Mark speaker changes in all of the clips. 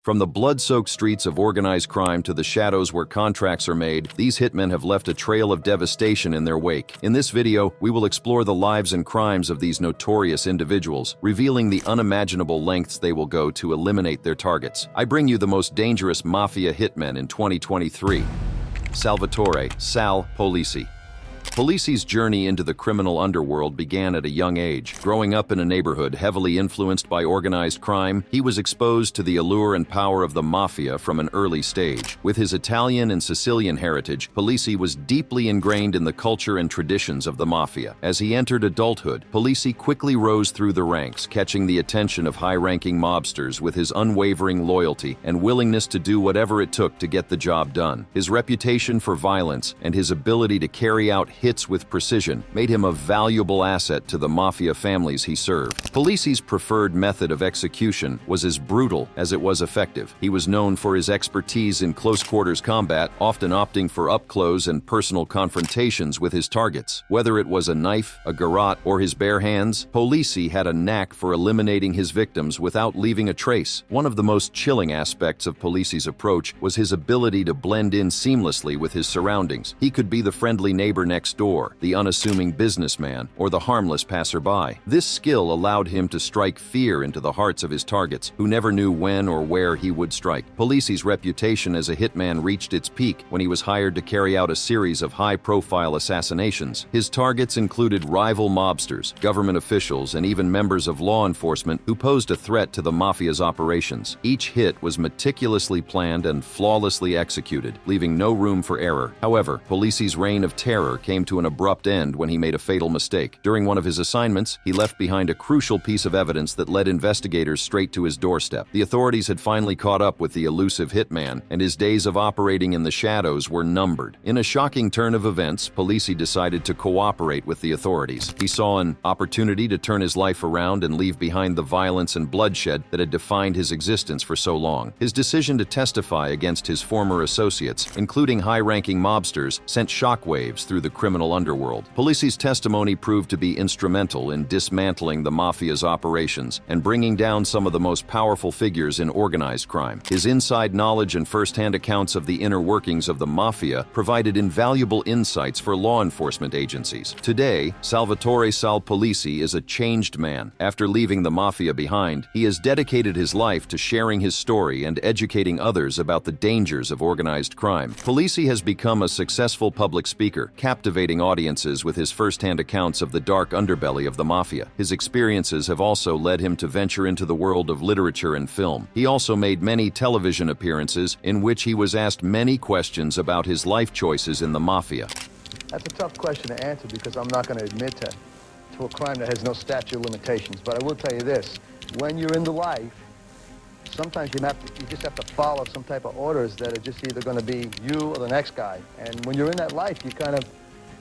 Speaker 1: From the blood-soaked streets of organized crime to the shadows where contracts are made, these hitmen have left a trail of devastation in their wake. In this video, we will explore the lives and crimes of these notorious individuals, revealing the unimaginable lengths they will go to eliminate their targets. I bring you the most dangerous mafia hitmen in 2023. Salvatore "Sal" Poli. Poli's journey into the criminal underworld began at a young age. Growing up in a neighborhood heavily influenced by organized crime, he was exposed to the allure and power of the mafia from an early stage. With his Italian and Sicilian heritage, Poli was deeply ingrained in the culture and traditions of the mafia. As he entered adulthood, Poli quickly rose through the ranks, catching the attention of high-ranking mobsters with his unwavering loyalty and willingness to do whatever it took to get the job done. His reputation for violence and his ability to carry out hits with precision made him a valuable asset to the mafia families he served. Poli's preferred method of execution was as brutal as it was effective. He was known for his expertise in close-quarters combat, often opting for up-close and personal confrontations with his targets. Whether it was a knife, a garrote, or his bare hands, Poli had a knack for eliminating his victims without leaving a trace. One of the most chilling aspects of Poli's approach was his ability to blend in seamlessly with his surroundings. He could be the friendly neighbor next door, the unassuming businessman, or the harmless passerby. This skill allowed him to strike fear into the hearts of his targets, who never knew when or where he would strike. Poli's reputation as a hitman reached its peak when he was hired to carry out a series of high-profile assassinations. His targets included rival mobsters, government officials, and even members of law enforcement who posed a threat to the mafia's operations. Each hit was meticulously planned and flawlessly executed, leaving no room for error. However, Poli's reign of terror came to an abrupt end when he made a fatal mistake. During one of his assignments, he left behind a crucial piece of evidence that led investigators straight to his doorstep. The authorities had finally caught up with the elusive hitman, and his days of operating in the shadows were numbered. In a shocking turn of events, Poli decided to cooperate with the authorities. He saw an opportunity to turn his life around and leave behind the violence and bloodshed that had defined his existence for so long. His decision to testify against his former associates, including high-ranking mobsters, sent shockwaves through the criminal underworld. Poli's testimony proved to be instrumental in dismantling the mafia's operations and bringing down some of the most powerful figures in organized crime. His inside knowledge and first-hand accounts of the inner workings of the mafia provided invaluable insights for law enforcement agencies. Today, Salvatore "Sal" Poli is a changed man. After leaving the mafia behind, he has dedicated his life to sharing his story and educating others about the dangers of organized crime. Poli has become a successful public speaker, captivating audiences with his first-hand accounts of the dark underbelly of the mafia. His experiences have also led him to venture into the world of literature and film. He also made many television appearances in which he was asked many questions about his life choices in the mafia.
Speaker 2: That's a tough question to answer because I'm not going to admit to a crime that has no statute of limitations. But I will tell you this, when you're in the life, sometimes you just have to follow some type of orders that are just either going to be you or the next guy. And when you're in that life,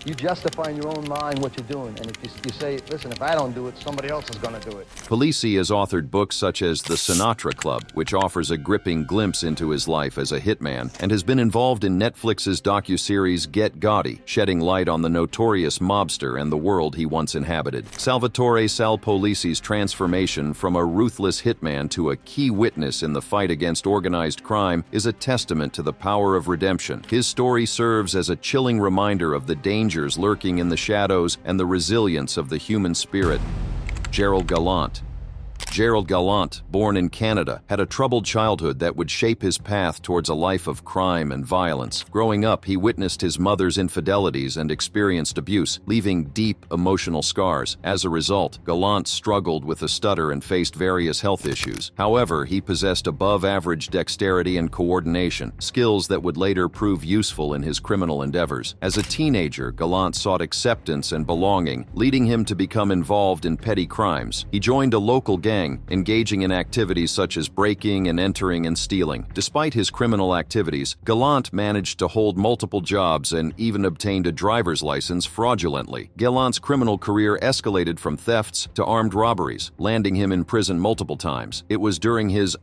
Speaker 2: you justify in your own mind what you're doing. And if you say, listen, if I don't do it, somebody else is going to do it.
Speaker 1: Poli has authored books such as The Sinatra Club, which offers a gripping glimpse into his life as a hitman, and has been involved in Netflix's docuseries Get Gotti, shedding light on the notorious mobster and the world he once inhabited. Salvatore "Sal" Poli's transformation from a ruthless hitman to a key witness in the fight against organized crime is a testament to the power of redemption. His story serves as a chilling reminder of the dangers lurking in the shadows and the resilience of the human spirit. Gerald Galant. Gerald Galant, born in Canada, had a troubled childhood that would shape his path towards a life of crime and violence. Growing up, he witnessed his mother's infidelities and experienced abuse, leaving deep emotional scars. As a result, Galant struggled with a stutter and faced various health issues. However, he possessed above-average dexterity and coordination, skills that would later prove useful in his criminal endeavors. As a teenager, Galant sought acceptance and belonging, leading him to become involved in petty crimes. He joined a local gang, engaging in activities such as breaking and entering and stealing. Despite his criminal activities, Galant managed to hold multiple jobs and even obtained a driver's license fraudulently. Galant's criminal career escalated from thefts to armed robberies, landing him in prison multiple times. It was during his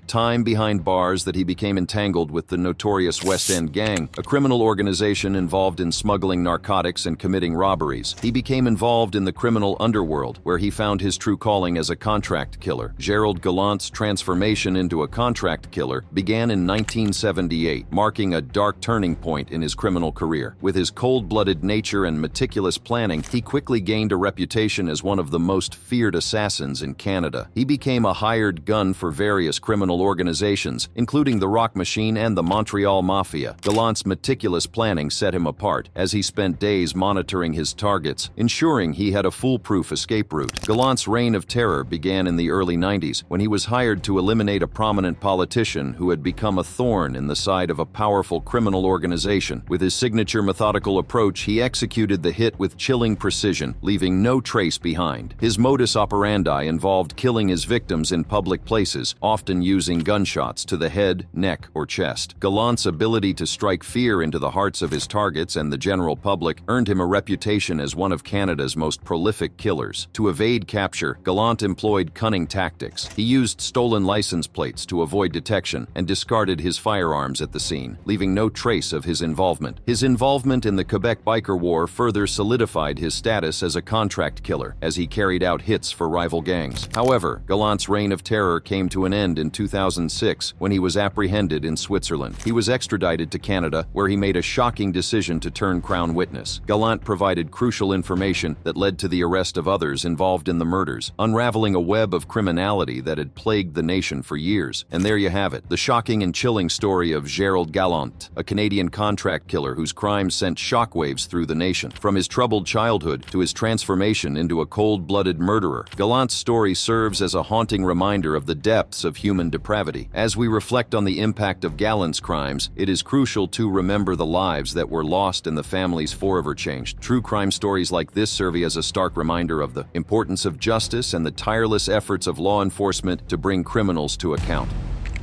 Speaker 1: time behind bars that he became entangled with the notorious West End Gang, a criminal organization involved in smuggling narcotics and committing robberies. He became involved in the criminal underworld, where he found his true calling as a contractor contract killer. Gerald Galant's transformation into a contract killer began in 1978, marking a dark turning point in his criminal career. With his cold-blooded nature and meticulous planning, he quickly gained a reputation as one of the most feared assassins in Canada. He became a hired gun for various criminal organizations, including the Rock Machine and the Montreal Mafia. Galant's meticulous planning set him apart, as he spent days monitoring his targets, ensuring he had a foolproof escape route. Galant's reign of terror began in the early 90s, when he was hired to eliminate a prominent politician who had become a thorn in the side of a powerful criminal organization. With his signature methodical approach, he executed the hit with chilling precision, leaving no trace behind. His modus operandi involved killing his victims in public places, often using gunshots to the head, neck, or chest. Galant's ability to strike fear into the hearts of his targets and the general public earned him a reputation as one of Canada's most prolific killers. To evade capture, Galant employed cunning tactics. He used stolen license plates to avoid detection and discarded his firearms at the scene, leaving no trace of his involvement. His involvement in the Quebec Biker War further solidified his status as a contract killer, as he carried out hits for rival gangs. However, Galant's reign of terror came to an end in 2006 when he was apprehended in Switzerland. He was extradited to Canada, where he made a shocking decision to turn Crown witness. Galant provided crucial information that led to the arrest of others involved in the murders, unraveling a web of criminality that had plagued the nation for years. And there you have it, the shocking and chilling story of Gerald Galant, a Canadian contract killer whose crimes sent shockwaves through the nation. From his troubled childhood to his transformation into a cold-blooded murderer, Galant's story serves as a haunting reminder of the depths of human depravity. As we reflect on the impact of Galant's crimes, it is crucial to remember the lives that were lost and the families forever changed. True crime stories like this serve as a stark reminder of the importance of justice and the tireless efforts of law enforcement to bring criminals to account.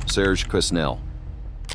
Speaker 1: Serge Quesnel.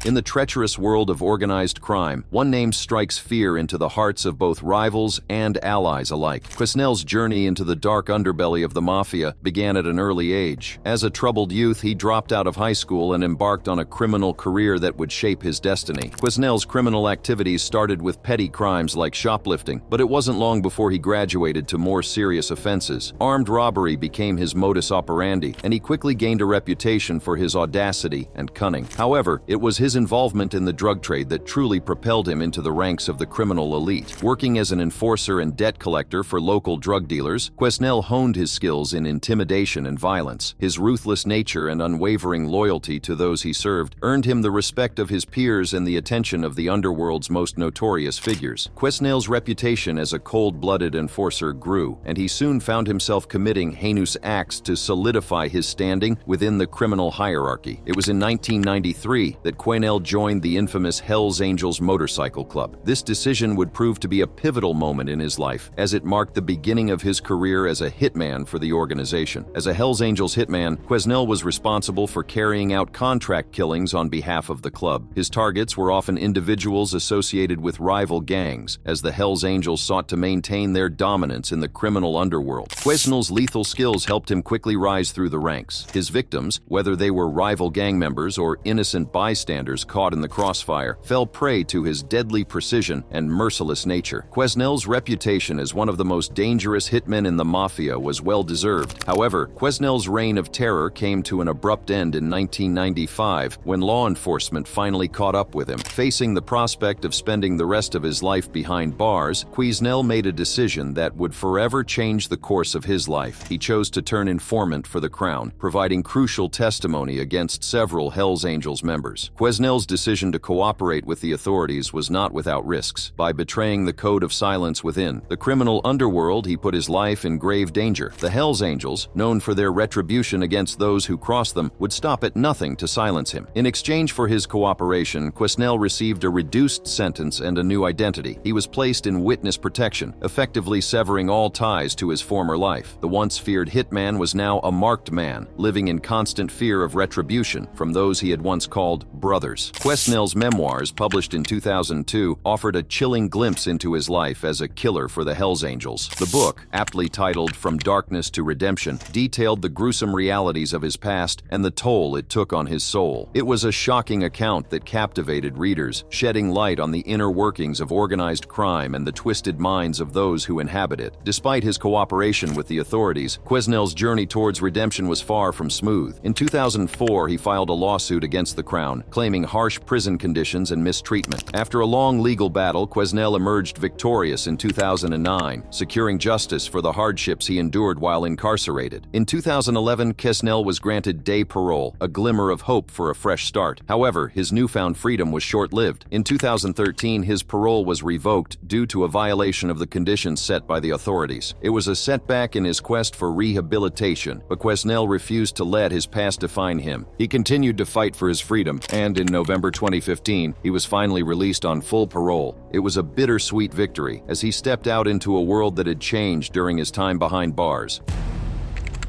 Speaker 1: In the treacherous world of organized crime, one name strikes fear into the hearts of both rivals and allies alike. Quesnel's journey into the dark underbelly of the Mafia began at an early age. As a troubled youth, he dropped out of high school and embarked on a criminal career that would shape his destiny. Quesnel's criminal activities started with petty crimes like shoplifting, but it wasn't long before he graduated to more serious offenses. Armed robbery became his modus operandi, and he quickly gained a reputation for his audacity and cunning. However, it was his involvement in the drug trade that truly propelled him into the ranks of the criminal elite. Working as an enforcer and debt collector for local drug dealers, Quesnel honed his skills in intimidation and violence. His ruthless nature and unwavering loyalty to those he served earned him the respect of his peers and the attention of the underworld's most notorious figures. Quesnel's reputation as a cold-blooded enforcer grew, and he soon found himself committing heinous acts to solidify his standing within the criminal hierarchy. It was in 1993 that Quesnel joined the infamous Hells Angels motorcycle club. This decision would prove to be a pivotal moment in his life, as it marked the beginning of his career as a hitman for the organization. As a Hells Angels hitman, Quesnel was responsible for carrying out contract killings on behalf of the club. His targets were often individuals associated with rival gangs, as the Hells Angels sought to maintain their dominance in the criminal underworld. Quesnel's lethal skills helped him quickly rise through the ranks. His victims, whether they were rival gang members or innocent bystanders caught in the crossfire, fell prey to his deadly precision and merciless nature. Quesnel's reputation as one of the most dangerous hitmen in the Mafia was well-deserved. However, Quesnel's reign of terror came to an abrupt end in 1995 when law enforcement finally caught up with him. Facing the prospect of spending the rest of his life behind bars, Quesnel made a decision that would forever change the course of his life. He chose to turn informant for the Crown, providing crucial testimony against several Hells Angels members. Quesnel's decision to cooperate with the authorities was not without risks. By betraying the code of silence within the criminal underworld, he put his life in grave danger. The Hells Angels, known for their retribution against those who crossed them, would stop at nothing to silence him. In exchange for his cooperation, Quesnel received a reduced sentence and a new identity. He was placed in witness protection, effectively severing all ties to his former life. The once feared hitman was now a marked man, living in constant fear of retribution from those he had once called brothers. others. Quesnel's memoirs, published in 2002, offered a chilling glimpse into his life as a killer for the Hells Angels. The book, aptly titled From Darkness to Redemption, detailed the gruesome realities of his past and the toll it took on his soul. It was a shocking account that captivated readers, shedding light on the inner workings of organized crime and the twisted minds of those who inhabit it. Despite his cooperation with the authorities, Quesnel's journey towards redemption was far from smooth. In 2004, he filed a lawsuit against the Crown, claiming harsh prison conditions and mistreatment. After a long legal battle, Quesnel emerged victorious in 2009, securing justice for the hardships he endured while incarcerated. In 2011, Quesnel was granted day parole, a glimmer of hope for a fresh start. However, his newfound freedom was short-lived. In 2013, his parole was revoked due to a violation of the conditions set by the authorities. It was a setback in his quest for rehabilitation, but Quesnel refused to let his past define him. He continued to fight for his freedom, and in November 2015, he was finally released on full parole. It was a bittersweet victory, as he stepped out into a world that had changed during his time behind bars.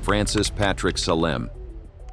Speaker 1: Francis Patrick Salem.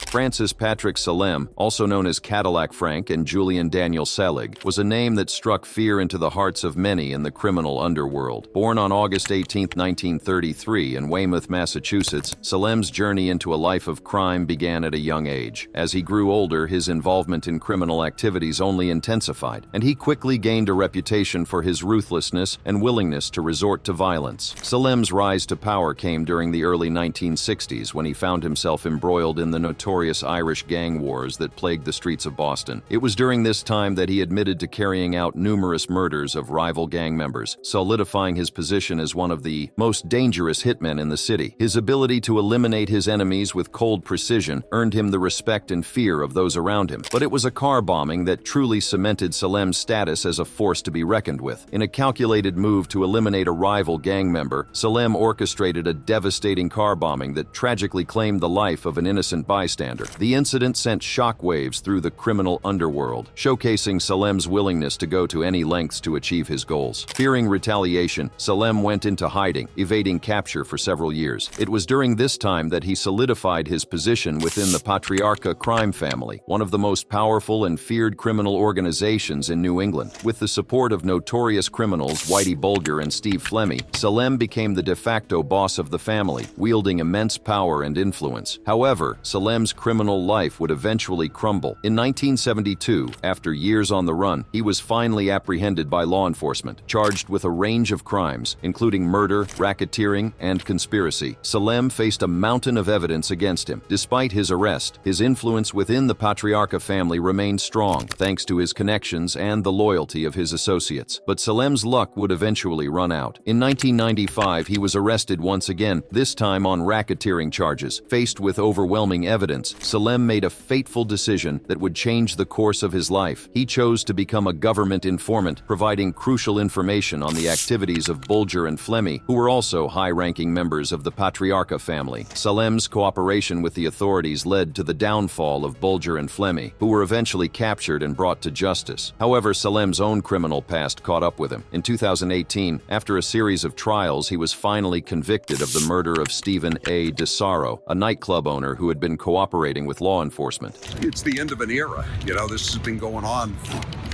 Speaker 1: Francis Patrick Salem, also known as Cadillac Frank and Julian Daniel Selig, was a name that struck fear into the hearts of many in the criminal underworld. Born on August 18, 1933 in Weymouth, Massachusetts, Salem's journey into a life of crime began at a young age. As he grew older, his involvement in criminal activities only intensified, and he quickly gained a reputation for his ruthlessness and willingness to resort to violence. Salem's rise to power came during the early 1960s when he found himself embroiled in the notorious Irish gang wars that plagued the streets of Boston. It was during this time that he admitted to carrying out numerous murders of rival gang members, solidifying his position as one of the most dangerous hitmen in the city. His ability to eliminate his enemies with cold precision earned him the respect and fear of those around him. But it was a car bombing that truly cemented Salem's status as a force to be reckoned with. In a calculated move to eliminate a rival gang member, Salem orchestrated a devastating car bombing that tragically claimed the life of an innocent bystander. The incident sent shockwaves through the criminal underworld, showcasing Salem's willingness to go to any lengths to achieve his goals. Fearing retaliation, Salem went into hiding, evading capture for several years. It was during this time that he solidified his position within the Patriarca crime family, one of the most powerful and feared criminal organizations in New England. With the support of notorious criminals Whitey Bulger and Steve Flemmi, Salem became the de facto boss of the family, wielding immense power and influence. However, Salem's criminal life would eventually crumble. In 1972, after years on the run, he was finally apprehended by law enforcement, charged with a range of crimes, including murder, racketeering, and conspiracy. Salem faced a mountain of evidence against him. Despite his arrest, his influence within the Patriarca family remained strong, thanks to his connections and the loyalty of his associates. But Salem's luck would eventually run out. In 1995, he was arrested once again, this time on racketeering charges. Faced with overwhelming evidence, Salem made a fateful decision that would change the course of his life. He chose to become a government informant, providing crucial information on the activities of Bulger and Flemmi, who were also high-ranking members of the Patriarca family. Salem's cooperation with the authorities led to the downfall of Bulger and Flemmi, who were eventually captured and brought to justice. However, Salem's own criminal past caught up with him. In 2018, after a series of trials, he was finally convicted of the murder of Stephen A. DeSaro, a nightclub owner who had been cooperating with law enforcement.
Speaker 3: It's the end of an era. You know, this has been going on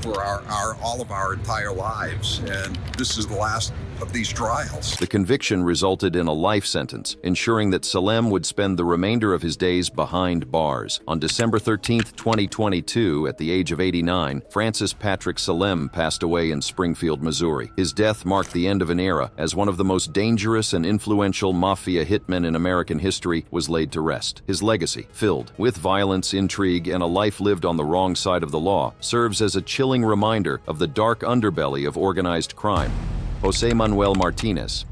Speaker 3: for all of our entire lives, and this is the last of these trials.
Speaker 1: The conviction resulted in a life sentence, ensuring that Salem would spend the remainder of his days behind bars. On December 13, 2022, at the age of 89, Francis Patrick Salem passed away in Springfield, Missouri. His death marked the end of an era, as one of the most dangerous and influential mafia hitmen in American history was laid to rest. His legacy, filled with violence, intrigue, and a life lived on the wrong side of the law, serves as a chilling reminder of the dark underbelly of organized crime. José Manuel Martinez.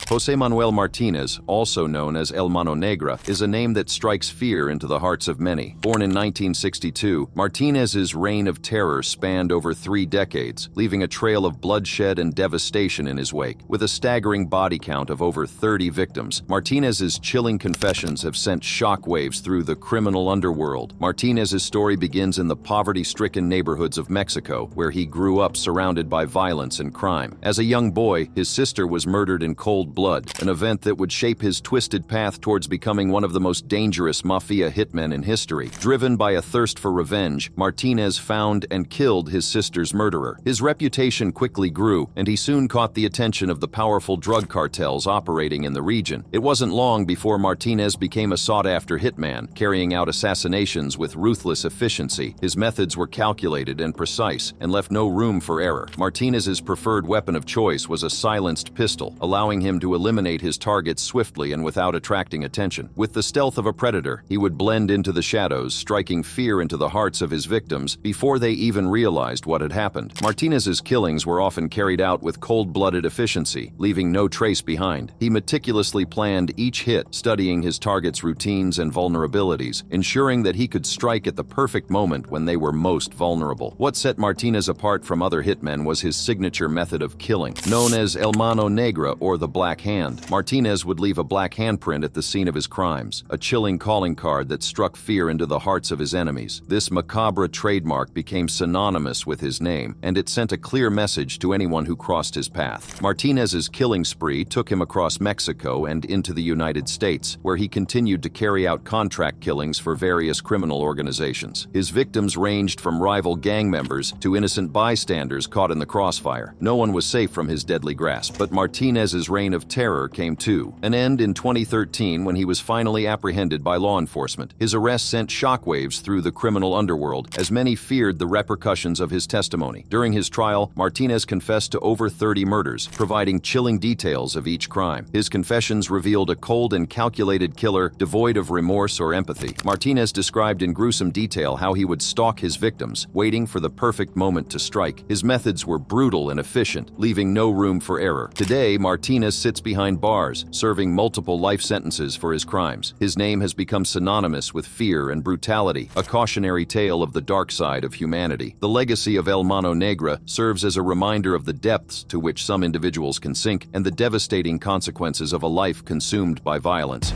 Speaker 1: José Manuel Martinez, also known as El Mano Negra, is a name that strikes fear into the hearts of many. Born in 1962, Martinez's reign of terror spanned over 3 decades, leaving a trail of bloodshed and devastation in his wake. With a staggering body count of over 30 victims, Martinez's chilling confessions have sent shockwaves through the criminal underworld. Martinez's story begins in the poverty-stricken neighborhoods of Mexico, where he grew up surrounded by violence and crime. As a young boy, his sister was murdered in cold blood blood, an event that would shape his twisted path towards becoming one of the most dangerous mafia hitmen in history. Driven by a thirst for revenge, Martinez found and killed his sister's murderer. His reputation quickly grew, and he soon caught the attention of the powerful drug cartels operating in the region. It wasn't long before Martinez became a sought-after hitman, carrying out assassinations with ruthless efficiency. His methods were calculated and precise, and left no room for error. Martinez's preferred weapon of choice was a silenced pistol, allowing him to eliminate his targets swiftly and without attracting attention. With the stealth of a predator, he would blend into the shadows, striking fear into the hearts of his victims before they even realized what had happened. Martinez's killings were often carried out with cold-blooded efficiency, leaving no trace behind. He meticulously planned each hit, studying his target's routines and vulnerabilities, ensuring that he could strike at the perfect moment when they were most vulnerable. What set Martinez apart from other hitmen was his signature method of killing. Known as El Mano Negra, or the Black Hand, Martinez would leave a black handprint at the scene of his crimes, a chilling calling card that struck fear into the hearts of his enemies. This macabre trademark became synonymous with his name, and it sent a clear message to anyone who crossed his path. Martinez's killing spree took him across Mexico and into the United States, where he continued to carry out contract killings for various criminal organizations. His victims ranged from rival gang members to innocent bystanders caught in the crossfire. No one was safe from his deadly grasp, but Martinez's reign of terror came to an end in 2013 when he was finally apprehended by law enforcement. His arrest sent shockwaves through the criminal underworld, as many feared the repercussions of his testimony. During his trial, Martinez confessed to over 30 murders, providing chilling details of each crime. His confessions revealed a cold and calculated killer devoid of remorse or empathy. Martinez described in gruesome detail how he would stalk his victims, waiting for the perfect moment to strike. His methods were brutal and efficient, leaving no room for error. Today, Martinez sits behind bars, serving multiple life sentences for his crimes. His name has become synonymous with fear and brutality, a cautionary tale of the dark side of humanity. The legacy of El Mano Negra serves as a reminder of the depths to which some individuals can sink and the devastating consequences of a life consumed by violence.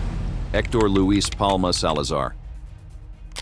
Speaker 1: Hector Luis Palma Salazar.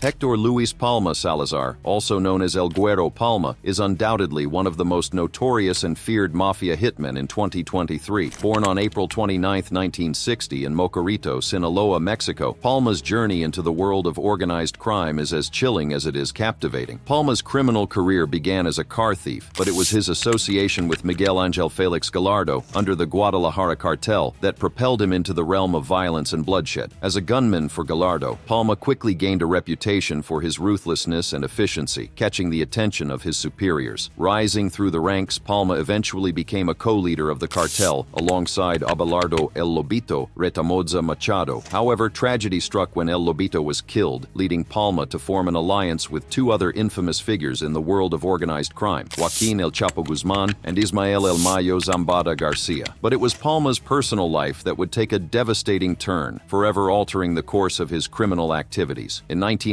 Speaker 1: Hector Luis Palma Salazar, also known as El Güero Palma, is undoubtedly one of the most notorious and feared mafia hitmen in 2023. Born on April 29, 1960 in Mocorito, Sinaloa, Mexico, Palma's journey into the world of organized crime is as chilling as it is captivating. Palma's criminal career began as a car thief, but it was his association with Miguel Angel Felix Gallardo under the Guadalajara cartel that propelled him into the realm of violence and bloodshed. As a gunman for Gallardo, Palma quickly gained a reputation for his ruthlessness and efficiency, catching the attention of his superiors. Rising through the ranks, Palma eventually became a co-leader of the cartel alongside Abelardo El Lobito Retamoza Machado. However, tragedy struck when El Lobito was killed, leading Palma to form an alliance with two other infamous figures in the world of organized crime, Joaquin El Chapo Guzman and Ismael El Mayo Zambada Garcia. But it was Palma's personal life that would take a devastating turn, forever altering the course of his criminal activities. In 1988,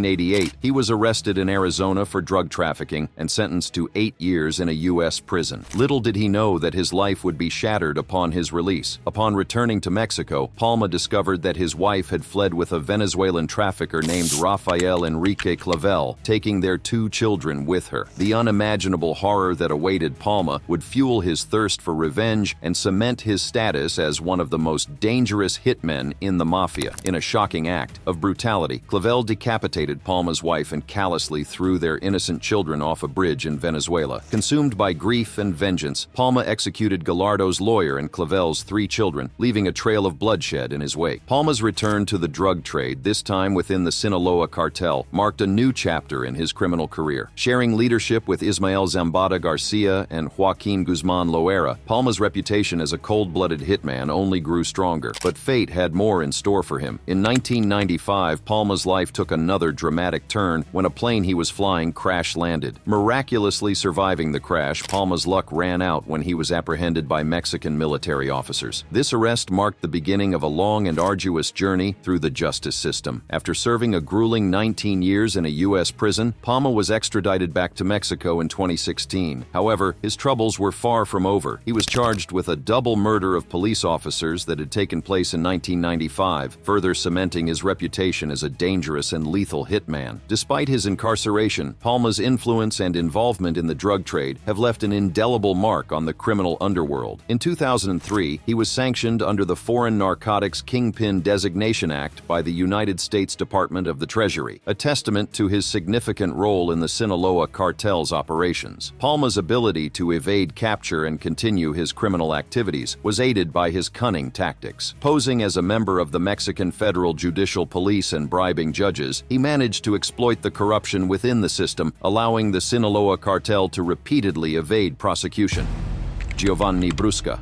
Speaker 1: he was arrested in Arizona for drug trafficking and sentenced to 8 years in a U.S. prison. Little did he know that his life would be shattered upon his release. Upon returning to Mexico, Palma discovered that his wife had fled with a Venezuelan trafficker named Rafael Enrique Clavel, taking their 2 children with her. The unimaginable horror that awaited Palma would fuel his thirst for revenge and cement his status as one of the most dangerous hitmen in the mafia. In a shocking act of brutality, Clavel decapitated Palma's wife and callously threw their innocent children off a bridge in Venezuela. Consumed by grief and vengeance, Palma executed Gallardo's lawyer and Clavel's 3 children, leaving a trail of bloodshed in his wake. Palma's return to the drug trade, this time within the Sinaloa cartel, marked a new chapter in his criminal career. Sharing leadership with Ismael Zambada Garcia and Joaquin Guzman Loera, Palma's reputation as a cold-blooded hitman only grew stronger. But fate had more in store for him. In 1995, Palma's life took another dramatic turn when a plane he was flying crash-landed. Miraculously surviving the crash, Palma's luck ran out when he was apprehended by Mexican military officers. This arrest marked the beginning of a long and arduous journey through the justice system. After serving a grueling 19 years in a U.S. prison, Palma was extradited back to Mexico in 2016. However, his troubles were far from over. He was charged with a double murder of police officers that had taken place in 1995, further cementing his reputation as a dangerous and lethal hitman. Despite his incarceration, Palma's influence and involvement in the drug trade have left an indelible mark on the criminal underworld. In 2003, he was sanctioned under the Foreign Narcotics Kingpin Designation Act by the United States Department of the Treasury, a testament to his significant role in the Sinaloa cartel's operations. Palma's ability to evade capture and continue his criminal activities was aided by his cunning tactics. Posing as a member of the Mexican Federal Judicial Police and bribing judges, he managed to exploit the corruption within the system, allowing the Sinaloa cartel to repeatedly evade prosecution. Giovani Brusa.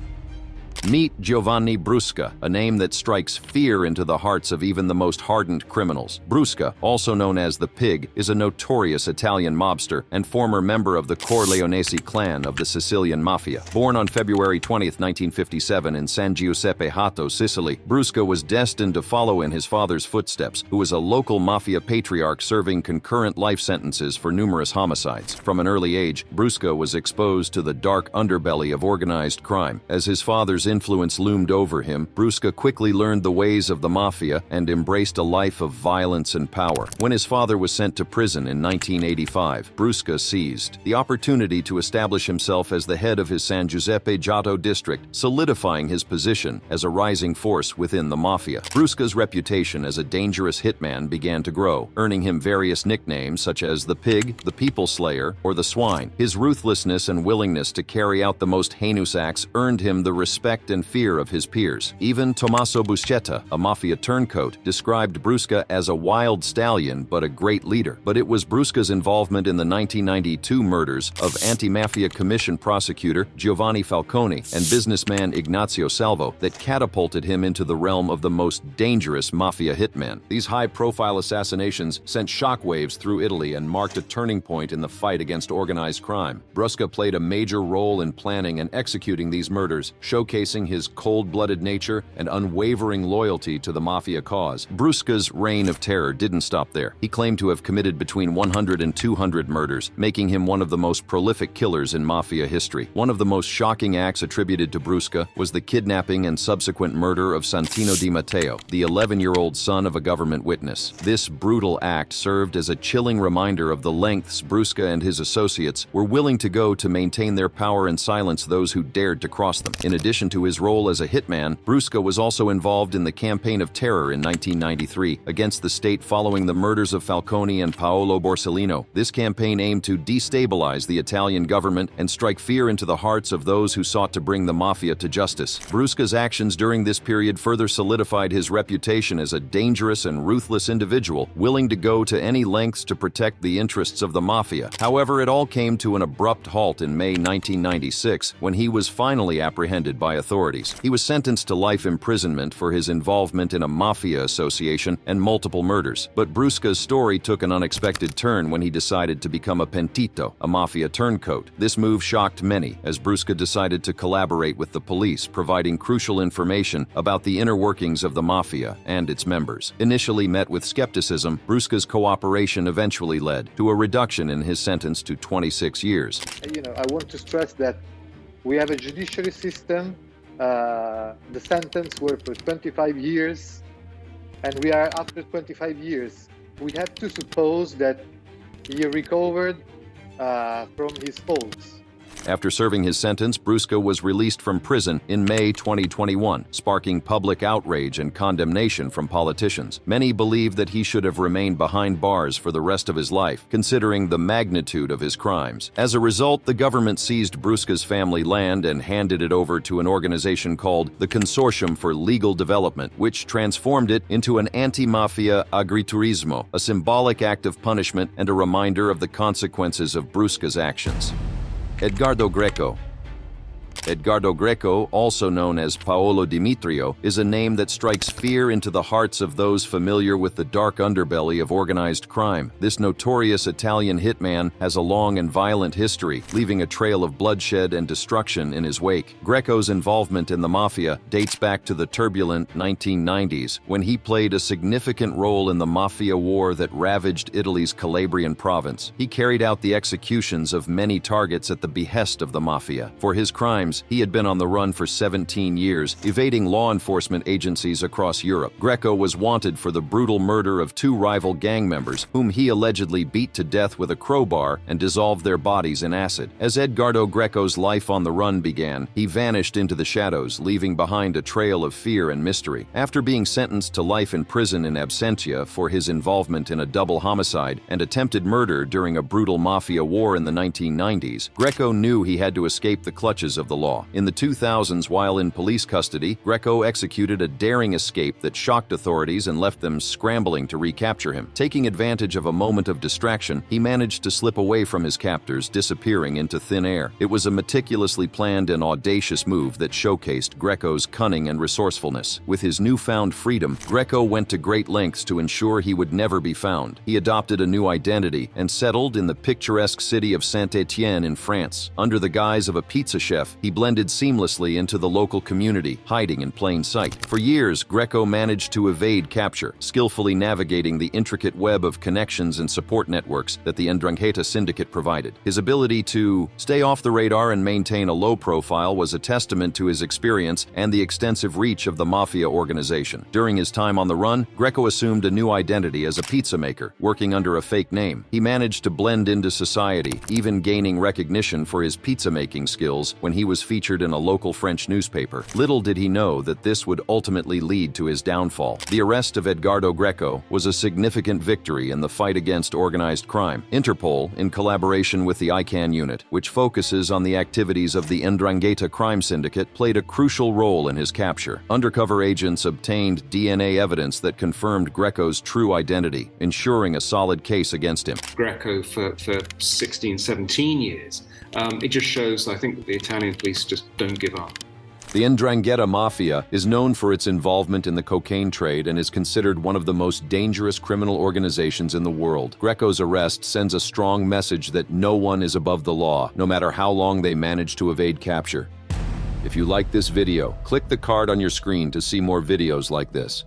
Speaker 1: Meet Giovani Brusa, a name that strikes fear into the hearts of even the most hardened criminals. Brusa, also known as the Pig, is a notorious Italian mobster and former member of the Corleonesi clan of the Sicilian Mafia. Born on February 20, 1957 in San Giuseppe Hato, Sicily, Brusa was destined to follow in his father's footsteps, who was a local mafia patriarch serving concurrent life sentences for numerous homicides. From an early age, Brusa was exposed to the dark underbelly of organized crime. As his father's influence loomed over him, Brusa quickly learned the ways of the mafia and embraced a life of violence and power. When his father was sent to prison in 1985, Brusa seized the opportunity to establish himself as the head of his San Giuseppe Giotto district, solidifying his position as a rising force within the mafia. Brusa's reputation as a dangerous hitman began to grow, earning him various nicknames such as the Pig, the People Slayer, or the Swine. His ruthlessness and willingness to carry out the most heinous acts earned him the respect and fear of his peers. Even Tommaso Buscetta, a mafia turncoat, described Brusa as a wild stallion but a great leader. But it was Brusa's involvement in the 1992 murders of anti-mafia commission prosecutor Giovanni Falcone and businessman Ignazio Salvo that catapulted him into the realm of the most dangerous mafia hitmen. These high-profile assassinations sent shockwaves through Italy and marked a turning point in the fight against organized crime. Brusa played a major role in planning and executing these murders, showcasing his cold-blooded nature and unwavering loyalty to the mafia cause. Brusa's reign of terror didn't stop there. He claimed to have committed between 100 and 200 murders, making him one of the most prolific killers in mafia history. One of the most shocking acts attributed to Brusa was the kidnapping and subsequent murder of Santino Di Matteo, the 11-year-old son of a government witness. This brutal act served as a chilling reminder of the lengths Brusa and his associates were willing to go to maintain their power and silence those who dared to cross them. In addition to his role as a hitman, Brusa was also involved in the Campaign of Terror in 1993 against the state following the murders of Falcone and Paolo Borsellino. This campaign aimed to destabilize the Italian government and strike fear into the hearts of those who sought to bring the mafia to justice. Brusa's actions during this period further solidified his reputation as a dangerous and ruthless individual, willing to go to any lengths to protect the interests of the mafia. However, it all came to an abrupt halt in May 1996 when he was finally apprehended by authorities. He was sentenced to life imprisonment for his involvement in a mafia association and multiple murders. But Brusa's story took an unexpected turn when he decided to become a pentito, a mafia turncoat. This move shocked many, as Brusa decided to collaborate with the police, providing crucial information about the inner workings of the mafia and its members. Initially met with skepticism, Brusa's cooperation eventually led to a reduction in his sentence to 26 years.
Speaker 4: I want to stress that we have a judiciary system. The sentence were for 25 years, and we are after 25 years. We have to suppose that he recovered from his faults.
Speaker 1: After serving his sentence, Brusa was released from prison in May 2021, sparking public outrage and condemnation from politicians. Many believe that he should have remained behind bars for the rest of his life, considering the magnitude of his crimes. As a result, the government seized Brusa's family land and handed it over to an organization called the Consortium for Legal Development, which transformed it into an anti-mafia agriturismo, a symbolic act of punishment and a reminder of the consequences of Brusa's actions. Edgardo Greco. Edgardo Greco, also known as Paolo Dimitrio, is a name that strikes fear into the hearts of those familiar with the dark underbelly of organized crime. This notorious Italian hitman has a long and violent history, leaving a trail of bloodshed and destruction in his wake. Greco's involvement in the mafia dates back to the turbulent 1990s, when he played a significant role in the mafia war that ravaged Italy's Calabrian province. He carried out the executions of many targets at the behest of the mafia. For his crimes, crimes, he had been on the run for 17 years, evading law enforcement agencies across Europe. Greco was wanted for the brutal murder of 2 rival gang members, whom he allegedly beat to death with a crowbar and dissolved their bodies in acid. As Edgardo Greco's life on the run began, he vanished into the shadows, leaving behind a trail of fear and mystery. After being sentenced to life in prison in absentia for his involvement in a double homicide and attempted murder during a brutal mafia war in the 1990s, Greco knew he had to escape the clutches of the law. In the 2000s, while in police custody, Greco executed a daring escape that shocked authorities and left them scrambling to recapture him. Taking advantage of a moment of distraction, he managed to slip away from his captors, disappearing into thin air. It was a meticulously planned and audacious move that showcased Greco's cunning and resourcefulness. With his newfound freedom, Greco went to great lengths to ensure he would never be found. He adopted a new identity and settled in the picturesque city of Saint-Étienne in France. Under the guise of a pizza chef, he blended seamlessly into the local community, hiding in plain sight. For years, Greco managed to evade capture, skillfully navigating the intricate web of connections and support networks that the 'Ndrangheta syndicate provided. His ability to stay off the radar and maintain a low profile was a testament to his experience and the extensive reach of the mafia organization. During his time on the run, Greco assumed a new identity as a pizza maker, working under a fake name. He managed to blend into society, even gaining recognition for his pizza-making skills when he was featured in a local French newspaper. Little did he know that this would ultimately lead to his downfall. The arrest of Edgardo Greco was a significant victory in the fight against organized crime. Interpol, in collaboration with the ICANN unit, which focuses on the activities of the 'Ndrangheta crime syndicate, played a crucial role in his capture. Undercover agents obtained DNA evidence that confirmed Greco's true identity, ensuring a solid case against him.
Speaker 5: Greco for 16, 17 years. It just shows, I think, that the Italian police just don't give up.
Speaker 1: The 'Ndrangheta Mafia is known for its involvement in the cocaine trade and is considered one of the most dangerous criminal organizations in the world. Greco's arrest sends a strong message that no one is above the law, no matter how long they manage to evade capture. If you like this video, click the card on your screen to see more videos like this.